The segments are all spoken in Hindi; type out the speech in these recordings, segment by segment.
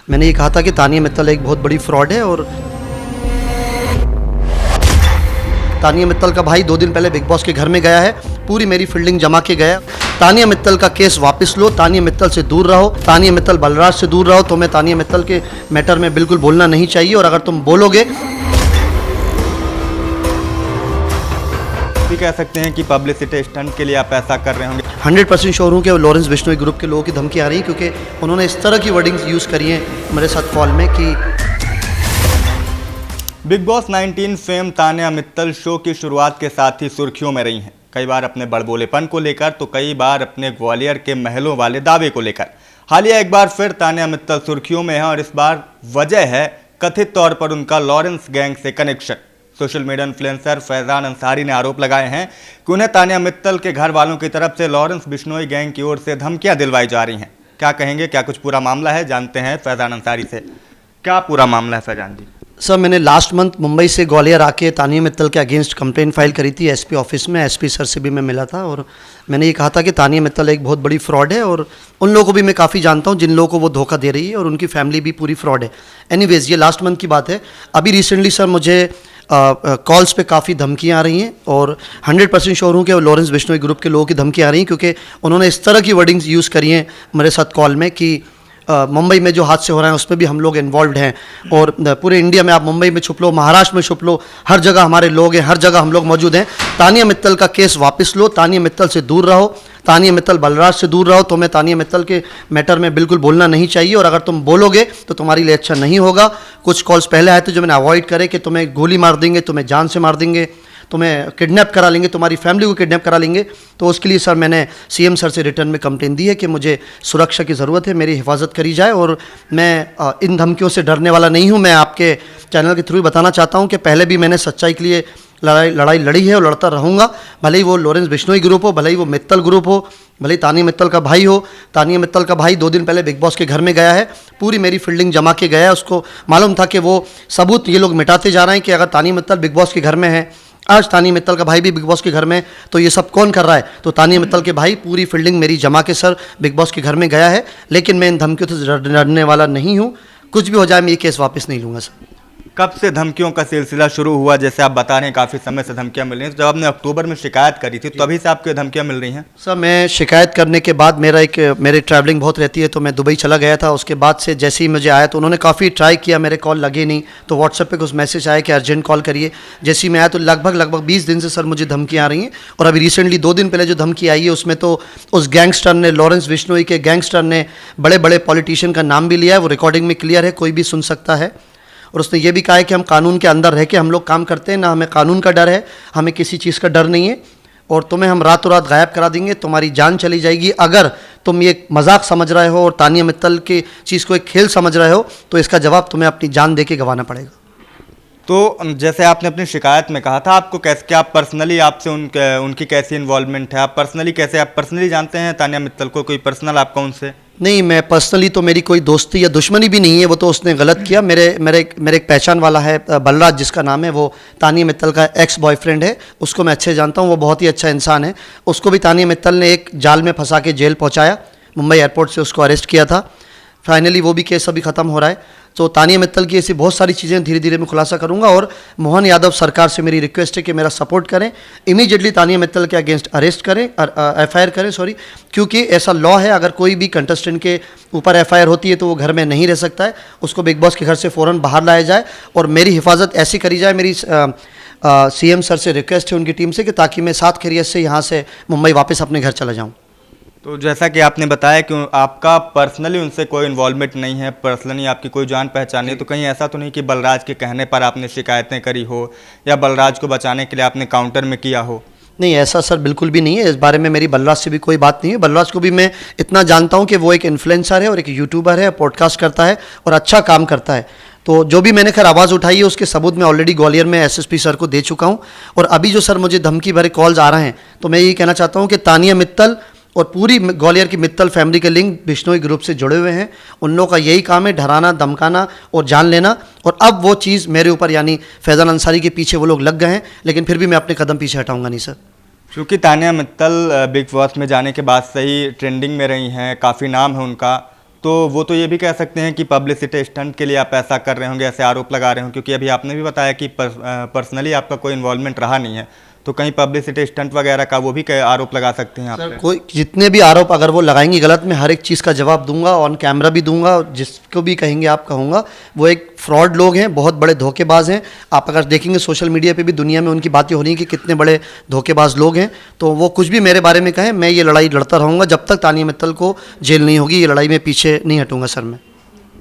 मैंने ये कहा था कि तानिया मित्तल एक बहुत बड़ी फ्रॉड है और तानिया मित्तल का भाई 2 दिन पहले बिग बॉस के घर में गया है, पूरी मेरी फील्डिंग जमा के गया। तानिया मित्तल का केस वापस लो, तानिया मित्तल से दूर रहो, तानिया मित्तल बलराज से दूर रहो। तुम्हें तानिया मित्तल के मैटर में बिल्कुल बोलना नहीं चाहिए और अगर तुम बोलोगे भी कह सकते हैं कि पब्लिसिटी स्टंट के लिए आप ऐसा कर रहे होंगे। 100% श्योर हूँ कि वो लॉरेंस बिश्नोई ग्रुप के लोगों की धमकी आ रही है, क्योंकि उन्होंने इस तरह की वर्डिंग्स यूज़ करी हैं मेरे साथ कॉल में कि big boss 19 fame Tania Mittal show की शुरुआत के साथ ही सुर्खियों में रही हैं, कई बार अपने बड़बोलेपन को लेकर तो कई बार अपने ग्वालियर के महलों वाले दावे को लेकर। हालिया एक बार फिर तानिया मित्तल सुर्खियों में है और इस बार वजह है कथित तौर पर उनका लॉरेंस गैंग से connection. Social media influencer Faizan Ansari ने आरोप लगाए हैं कि उन्हें तानिया मित्तल के घर वालों की तरफ से लॉरेंस बिश्नोई गैंग की ओर से धमकियां दिलवाई जा रही हैं। क्या कहेंगे, क्या कुछ पूरा मामला है, जानते हैं फैजान अंसारी से। क्या पूरा मामला है फैजान जी? सर, मैंने लास्ट मंथ मुंबई से ग्वालियर आके तानिया मित्तल के अगेंस्ट कंप्लेंट फाइल करी थी एसपी ऑफिस में। एसपी सर से भी मैं मिला था और मैंने ये कहा था कि तानिया मित्तल एक बहुत बड़ी फ्रॉड है और उन लोगों को भी मैं काफ़ी जानता हूँ जिन लोगों को वो धोखा दे रही है और उनकी फैमिली भी पूरी फ्रॉड है। एनीवेज, ये लास्ट मंथ की बात है। अभी रिसेंटली सर मुझे कॉल्स पे काफ़ी धमकियाँ आ रही हैं और 100% श्योर हूँ कि वो लॉरेंस बिश्नोई ग्रुप के लोगों की धमकियाँ आ रही हैं, क्योंकि उन्होंने इस तरह की वर्डिंग्स यूज़ करी हैं मेरे साथ कॉल में कि मुंबई में जो हादसे हो रहे हैं उसमें भी हम लोग इन्वॉल्व हैं और पूरे इंडिया में आप मुंबई में छुप लो, महाराष्ट्र में छुप लो, हर जगह हमारे लोग हैं, हर जगह हम लोग मौजूद हैं। तानिया मित्तल का केस वापस लो, तानिया मित्तल से दूर रहो, तानिया मित्तल बलराज से दूर रहो। तुम्हें तानिया मित्तल के मैटर में बिल्कुल बोलना नहीं चाहिए और अगर तुम बोलोगे तो तुम्हारे लिए अच्छा नहीं होगा। कुछ कॉल्स पहले आए थे जो मैंने अवॉइड करे कि तुम्हें गोली मार देंगे, तुम्हें जान से मार देंगे, तुम्हें किडनैप करा लेंगे, तुम्हारी फैमिली को किडनैप करा लेंगे। तो उसके लिए सर मैंने सीएम सर से रिटर्न में कंप्लेंट दी है कि मुझे सुरक्षा की ज़रूरत है, मेरी हिफाजत करी जाए और मैं इन धमकियों से डरने वाला नहीं हूँ। मैं आपके चैनल के थ्रू बताना चाहता हूँ कि पहले भी मैंने सच्चाई के लिए लड़ाई लड़ी है और लड़ता रहूँगा, भले ही वो लॉरेंस बिश्नोई ग्रुप हो, भले ही वो मित्तल ग्रुप हो, भले ही तानिया मित्तल का भाई हो। तानिया मित्तल का भाई 2 दिन पहले बिग बॉस के घर में गया है, पूरी मेरी फील्डिंग जमा के गया है। उसको मालूम था कि वो सबूत ये लोग मिटाते जा रहे हैं कि अगर तानिया मित्तल बिग बॉस के घर में है, आज तानिया मित्तल का भाई भी बिग बॉस के घर में, तो ये सब कौन कर रहा है? तो तानिया मित्तल के भाई पूरी फील्डिंग मेरी जमा के सर बिग बॉस के घर में गया है। लेकिन मैं इन धमकियों से डरने वाला नहीं हूँ। कुछ भी हो जाए मैं ये केस वापस नहीं लूँगा सर। कब से धमकियों का सिलसिला शुरू हुआ? जैसे आप बता रहे हैं काफ़ी समय से धमकियां मिल रही हैं, तो जब आपने अक्टूबर में शिकायत करी थी तो अभी से आपको धमकियां मिल रही हैं? सर, मैं शिकायत करने के बाद मेरी ट्रैवलिंग बहुत रहती है तो मैं दुबई चला गया था। उसके बाद से जैसे ही मुझे आया तो उन्होंने काफ़ी ट्राई किया, मेरे कॉल लगे नहीं, तो व्हाट्सएप पे कुछ मैसेज आया कि अर्जेंट कॉल करिए। जैसे ही मैं आया तो लगभग 20 दिन से सर मुझे धमकियाँ आ रही हैं और अभी रिसेंटली 2 दिन पहले जो धमकी आई है उसमें तो उस गैंगस्टर ने, लॉरेंस बिश्नोई के गैंगस्टर ने बड़े बड़े पॉलिटिशियन का नाम भी लिया है। वो रिकॉर्डिंग में क्लियर है, कोई भी सुन सकता है। और उसने ये भी कहा है कि हम कानून के अंदर रह के हम लोग काम करते हैं, ना हमें कानून का डर है, हमें किसी चीज़ का डर नहीं है और तुम्हें हम रातों रात गायब करा देंगे, तुम्हारी जान चली जाएगी। अगर तुम ये मजाक समझ रहे हो और तानिया मित्तल की चीज़ को एक खेल समझ रहे हो तो इसका जवाब तुम्हें अपनी जान दे के गंवाना पड़ेगा। तो जैसे आपने अपनी शिकायत में कहा था, आपको कैसे, क्या आप पर्सनली आपसे उनकी कैसी इन्वॉल्वमेंट है? आप पर्सनली जानते हैं तानिया मित्तल को? कोई पर्सनल आपका उनसे? नहीं, मैं पर्सनली तो मेरी कोई दोस्ती या दुश्मनी भी नहीं है। वो तो उसने गलत किया। मेरे एक पहचान वाला है बलराज जिसका नाम है, वो तानिया मित्तल का एक्स बॉयफ्रेंड है। उसको मैं अच्छे जानता हूँ, वो बहुत ही अच्छा इंसान है। उसको भी तानिया मित्तल ने एक जाल में फंसा के जेल पहुँचाया, मुंबई एयरपोर्ट से उसको अरेस्ट किया था। फाइनली वो भी केस अभी ख़त्म हो रहा है। तो तानिया मित्तल की ऐसी बहुत सारी चीज़ें धीरे धीरे मैं खुलासा करूंगा और मोहन यादव सरकार से मेरी रिक्वेस्ट है कि मेरा सपोर्ट करें, इमीडिएटली तानिया मित्तल के अगेंस्ट अरेस्ट करें, एफआईआर करें, क्योंकि ऐसा लॉ है, अगर कोई भी कंटेस्टेंट के ऊपर एफआईआर होती है तो वो घर में नहीं रह सकता है, उसको बिग बॉस के घर से फ़ौरन बाहर लाया जाए और मेरी हिफाजत ऐसी करी जाए। मेरी सीएम सर से रिक्वेस्ट है उनकी टीम से कि ताकि मैं 7 खैरियत से यहाँ से मुंबई वापस अपने घर चला जाऊँ। तो जैसा कि आपने बताया कि आपका पर्सनली उनसे कोई इन्वॉल्वमेंट नहीं है, पर्सनली आपकी कोई जान पहचान नहीं, तो कहीं ऐसा तो नहीं कि बलराज के कहने पर आपने शिकायतें करी हो या बलराज को बचाने के लिए आपने काउंटर में किया हो? नहीं, ऐसा सर बिल्कुल भी नहीं है। इस बारे में मेरी बलराज से भी कोई बात नहीं है। बलराज को भी मैं इतना जानता हूँ कि वो एक इन्फ्लुएंसर है और एक यूट्यूबर है, पॉडकास्ट करता है और अच्छा काम करता है। तो जो भी मैंने खैर आवाज़ उठाई है उसके सबूत मैं ऑलरेडी ग्वालियर में एसएसपी सर को दे चुका हूँ। और अभी जो सर मुझे धमकी भरे कॉल्स आ रहे हैं तो मैं यही कहना चाहता हूँ कि तानिया मित्तल और पूरी ग्वालियर की मित्तल फैमिली के लिंक बिश्नोई ग्रुप से जुड़े हुए हैं। उन लोगों का यही काम है, डराना, धमकाना और जान लेना। और अब वो चीज़ मेरे ऊपर यानी फैजान अंसारी के पीछे वो लोग लग गए हैं, लेकिन फिर भी मैं अपने कदम पीछे हटाऊंगा नहीं सर। क्योंकि तानिया मित्तल बिग बॉस में जाने के बाद से ही ट्रेंडिंग में रही हैं, काफ़ी नाम है उनका, तो वो तो ये भी कह सकते हैं कि पब्लिसिटी स्टंट के लिए आप ऐसा कर रहे होंगे, ऐसे आरोप लगा रहे होंगे, क्योंकि अभी आपने भी बताया कि पर्सनली आपका कोई इन्वॉल्वमेंट रहा नहीं है, तो कहीं पब्लिसिटी स्टंट वगैरह का वो भी आरोप लगा सकते हैं आप सर पे। कोई जितने भी आरोप अगर वो लगाएंगे गलत, मैं हर एक चीज़ का जवाब दूंगा, ऑन कैमरा भी दूंगा, और जिसको भी कहेंगे आप कहूँगा। वो एक फ्रॉड लोग हैं, बहुत बड़े धोखेबाज हैं। आप अगर देखेंगे सोशल मीडिया पे भी दुनिया में उनकी बातें हो रही हैं कि कितने बड़े धोखेबाज लोग हैं। तो वो कुछ भी मेरे बारे में कहें, मैं ये लड़ाई लड़ता रहूँगा जब तक तानिया मित्तल को जेल नहीं होगी। ये लड़ाई में पीछे नहीं हटूंगा सर मैं।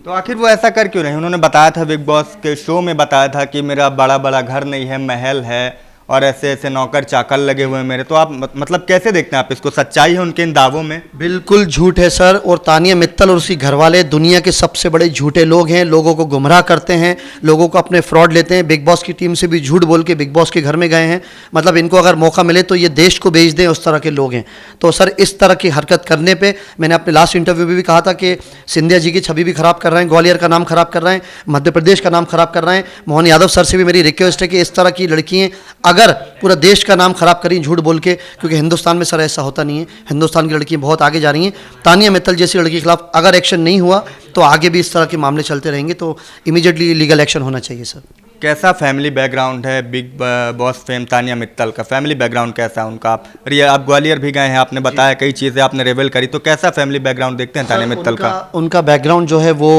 तो आखिर वो ऐसा कर क्यों रहे हैं? उन्होंने बताया था, बिग बॉस के शो में बताया था कि मेरा बड़ा बड़ा घर नहीं है, महल है और ऐसे ऐसे नौकर चाकर लगे हुए हैं मेरे। तो आप मतलब कैसे देखते हैं आप इसको? सच्चाई है उनके इन दावों में? बिल्कुल झूठ है सर। और तानिया मित्तल और उसकी घरवाले दुनिया के सबसे बड़े झूठे लोग हैं। लोगों को गुमराह करते हैं, लोगों को अपने फ्रॉड लेते हैं। बिग बॉस की टीम से भी झूठ बोल के बिग बॉस के घर में गए हैं। मतलब इनको अगर मौका मिले तो ये देश को बेच दें, उस तरह के लोग हैं। तो सर इस तरह की हरकत करने पे मैंने अपने लास्ट इंटरव्यू में भी कहा था कि सिंधिया जी की छवि भी खराब कर रहे हैं, ग्वालियर का नाम खराब कर रहे हैं, मध्य प्रदेश का नाम खराब कर रहे हैं। मोहन यादव सर से भी मेरी रिक्वेस्ट है कि इस तरह की लड़कियाँ अगर पूरा देश का नाम खराब करी झूठ बोल के, क्योंकि हिंदुस्तान में सर ऐसा होता नहीं है। हिंदुस्तान की लड़कियां बहुत आगे जा रही हैं। तानिया मित्तल जैसी लड़की के खिलाफ अगर एक्शन नहीं हुआ तो आगे भी इस तरह के मामले चलते रहेंगे। तो इमीडिएटली लीगल एक्शन होना चाहिए सर। कैसा फैमिली बैकग्राउंड है Bigg Boss fame Tania Mittal का? फैमिली बैकग्राउंड कैसा है उनका? आप ग्वालियर भी गए हैं, आपने बताया कई चीज़ें आपने रिवील करी, तो कैसा फैमिली बैकग्राउंड देखते हैं तानिया मित्तल का? उनका बैकग्राउंड जो है वो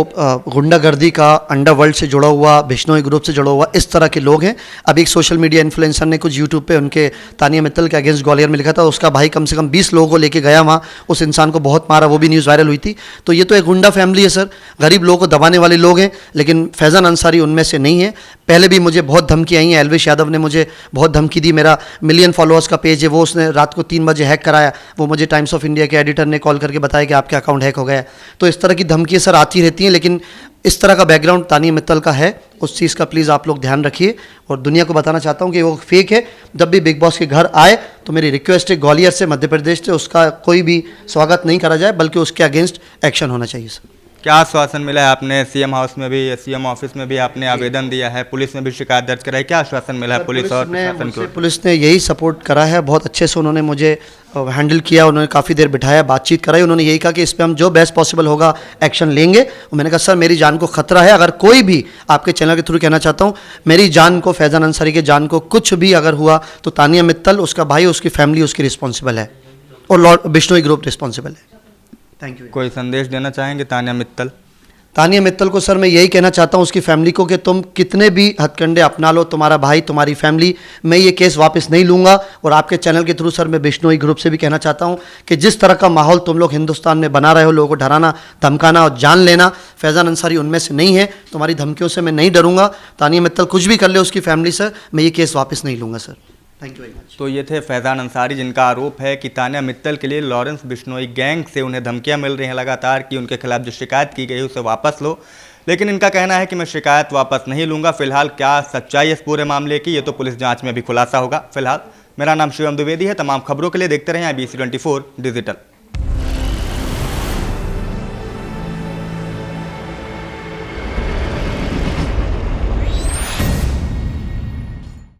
गुंडागर्दी का, अंडरवर्ल्ड से जुड़ा हुआ, बिश्नोई ग्रुप से जुड़ा हुआ, इस तरह के लोग हैं। अभी एक सोशल मीडिया इन्फ्लुएंसर ने कुछ यूट्यूब पे उनके तानिया मित्तल के अगेंस्ट ग्वालियर में लिखा था। उसका भाई कम से कम 20 लोगों को लेके गया वहाँ, उस इंसान को बहुत मारा, वो भी न्यूज़ वायरल हुई थी। तो ये तो एक गुंडा फैमिली है सर। गरीब लोगों को दबाने वाले लोग हैं। लेकिन फैज़ान अंसारी उनमें से नहीं है। पहले भी मुझे बहुत धमकी आई हैं। एल्विश यादव ने मुझे बहुत धमकी दी। मेरा मिलियन फॉलोअर्स का पेज है, वो उसने रात को 3 बजे हैक कराया। वो मुझे टाइम्स ऑफ इंडिया के एडिटर ने कॉल करके बताया कि आपके अकाउंट हैक हो गया है। तो इस तरह की धमकियाँ सर आती रहती हैं। लेकिन इस तरह का बैकग्राउंड तानिया मित्तल का है, उस चीज़ का प्लीज़ आप लोग ध्यान रखिए। और दुनिया को बताना चाहता हूँ कि वो फेक है। जब भी बिग बॉस के घर आए तो मेरी रिक्वेस्ट है, ग्वालियर से, मध्य प्रदेश से उसका कोई भी स्वागत नहीं करा जाए, बल्कि उसके अगेंस्ट एक्शन होना चाहिए सर। क्या आश्वासन मिला है? आपने सीएम हाउस में भी, सीएम ऑफिस में भी आपने आवेदन दिया है, पुलिस में भी शिकायत दर्ज कराई, क्या आश्वासन मिला है पुलिस और प्रशासन को? पुलिस ने यही सपोर्ट करा है, बहुत अच्छे से उन्होंने मुझे हैंडल किया। उन्होंने काफ़ी देर बिठाया, बातचीत कराई। उन्होंने यही कहा कि इस पर हम जो बेस्ट पॉसिबल होगा एक्शन लेंगे। और मैंने कहा सर मेरी जान को खतरा है, अगर कोई भी, आपके चैनल के थ्रू कहना चाहता हूँ, मेरी जान को, फैज़ान अंसारी के जान को कुछ भी अगर हुआ तो तानिया मित्तल, उसका भाई, उसकी फैमिली उसकी रिस्पॉन्सिबल है, और लॉर्ड बिश्नोई ग्रुप रिस्पॉन्सिबल है। Thank you. कोई संदेश देना चाहेंगे तानिया मित्तल? तानिया मित्तल को सर मैं यही कहना चाहता हूँ, उसकी फैमिली को, कि तुम कितने भी हथकंडे अपना लो, तुम्हारा भाई, तुम्हारी फैमिली, मैं ये केस वापस नहीं लूँगा। और आपके चैनल के थ्रू सर मैं बिश्नोई ग्रुप से भी कहना चाहता हूँ कि जिस तरह का माहौल तुम लोग हिंदुस्तान में बना रहे हो, लोगों को डराना, धमकाना और जान लेना, फैज़ान अंसारी उनमें से नहीं है। तुम्हारी धमकियों से मैं नहीं डरूंगा। तानिया मित्तल कुछ भी कर ले उसकी फैमिली सर, मैं ये केस वापस नहीं लूँगा sir. Thank you very much. तो ये थे फैज़ान अंसारी, जिनका आरोप है कि तानिया मित्तल के लिए लॉरेंस बिश्नोई गैंग से उन्हें धमकियां मिल रही हैं लगातार कि उनके खिलाफ जो शिकायत की गई उसे वापस लो। लेकिन इनका कहना है कि मैं शिकायत वापस नहीं लूँगा। फिलहाल क्या सच्चाई है इस पूरे मामले की, ये तो पुलिस जांच में भी खुलासा होगा। फिलहाल मेरा नाम शिवम द्विवेदी है। तमाम खबरों के लिए देखते रहें IBC 24 डिजिटल।